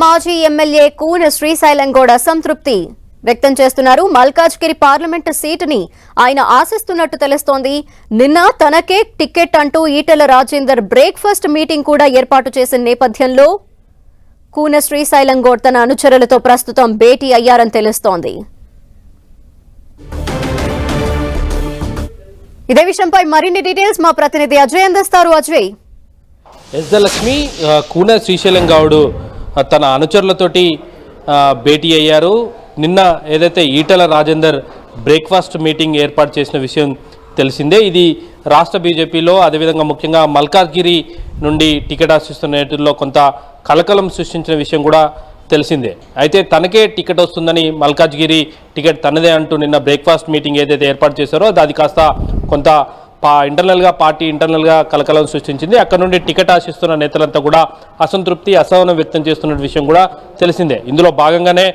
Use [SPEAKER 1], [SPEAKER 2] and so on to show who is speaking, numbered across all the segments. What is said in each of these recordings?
[SPEAKER 1] మాజీ ఎమ్మెల్యే కూన శ్రీశైలం గౌడ్ అసంతృప్తి వ్యక్తం చేస్తున్నారు. మల్కాజ్గిరి పార్లమెంటు సీటుని ఆయన ఆశిస్తున్నట్టు తెలుస్తోంది. నిన్న తనకే టికెట్ అంటూ ఈటెల రాజేందర్ బ్రేక్ఫాస్ట్ మీటింగ్ కూడా ఏర్పాటు చేసిన నేపథ్యంలో కూన శ్రీశైలం గౌడ్ తన అనుచరులతో ప్రస్తుతం భేటీ అయ్యారని తెలుస్తోంది. ఇదే విషయంపై మరిన్ని డీటెయిల్స్ మా ప్రతినిధి అజయ్ అందిస్తారు. అజయ్,
[SPEAKER 2] లక్ష్మి, కూన శ్రీశైలం గౌడ్ తన అనుచరులతోటి భేటీ అయ్యారు. నిన్న ఏదైతే ఈటెల రాజేందర్ బ్రేక్ఫాస్ట్ మీటింగ్ ఏర్పాటు చేసిన విషయం తెలిసిందే. ఇది రాష్ట్ర బీజేపీలో అదేవిధంగా ముఖ్యంగా మల్కాజ్గిరి నుండి టికెట్ ఆశిస్తున్న నేతల్లో కొంత కలకలం సృష్టించిన విషయం కూడా తెలిసిందే. అయితే తనకే టికెట్ వస్తుందని మల్కాజ్గిరి టికెట్ తనదే అంటూ నిన్న బ్రేక్ఫాస్ట్ మీటింగ్ ఏదైతే ఏర్పాటు చేశారో అది కాస్త కొంత పార్టీ ఇంటర్నల్గా కలకలం సృష్టించింది. అక్కడ నుండి టికెట్ ఆశిస్తున్న నేతలంతా కూడా అసంతృప్తి అసహనం వ్యక్తం చేస్తున్న విషయం కూడా తెలిసిందే. ఇందులో భాగంగానే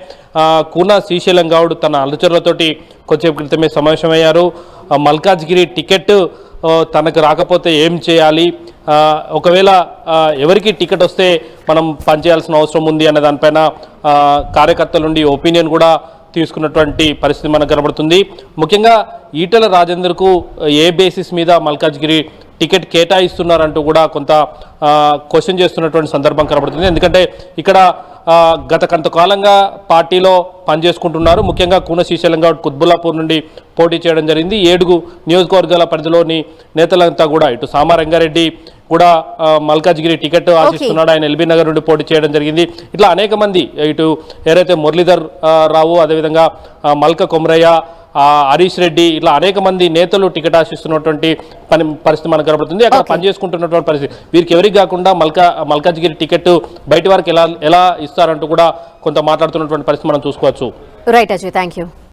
[SPEAKER 2] కూన శ్రీశైలం గౌడ్ తన అనుచరులతోటి కొద్దిసేపు క్రితమే సమావేశమయ్యారు. మల్కాజ్గిరి టికెట్ తనకు రాకపోతే ఏం చేయాలి, ఒకవేళ ఎవరికి టికెట్ వస్తే మనం పనిచేయాల్సిన అవసరం ఉంది అనే దానిపైన కార్యకర్తల నుండి ఒపీనియన్ కూడా తీసుకున్నటువంటి పరిస్థితి మనకు కనబడుతుంది. ముఖ్యంగా ఈటెల రాజేందర్కు ఏ బేసిస్ మీద మల్కాజ్గిరి టికెట్ కేటాయిస్తున్నారంటూ కూడా కొంత క్వశ్చన్ చేస్తున్నటువంటి సందర్భం కనబడుతుంది. ఎందుకంటే ఇక్కడ గత కొంతకాలంగా పార్టీలో పనిచేసుకుంటున్నారు. ముఖ్యంగా కూన శ్రీశైలం గౌడ్ కుత్బుల్లాపూర్ నుండి పోటీ చేయడం జరిగింది. 7 నియోజకవర్గాల పరిధిలోని నేతలంతా కూడా ఇటు సామారంగారెడ్డి కూడా మల్కాజ్గిరి టికెట్ ఆశిస్తున్నాడు. ఆయన ఎల్బీ నగర్ నుండి పోటీ చేయడం జరిగింది. ఇట్లా అనేక మంది ఇటు ఏదైతే మురళీధర్ రావు, అదేవిధంగా మల్క కొమరయ్య, హరీష్ రెడ్డి, ఇట్లా అనేక మంది నేతలు టికెట్ ఆశిస్తున్నటువంటి పరిస్థితి మనకు కనబడుతుంది. అక్కడ పనిచేసుకుంటున్నటువంటి పరిస్థితి వీరికి ఎవరికి కాకుండా మల్కాజ్గిరి టికెట్ బయట వారికి ఎలా ఇస్తారంటూ కూడా కొంత మాట్లాడుతున్నటువంటి పరిస్థితి మనం చూసుకోవచ్చు.
[SPEAKER 1] Right Ajay, thank you.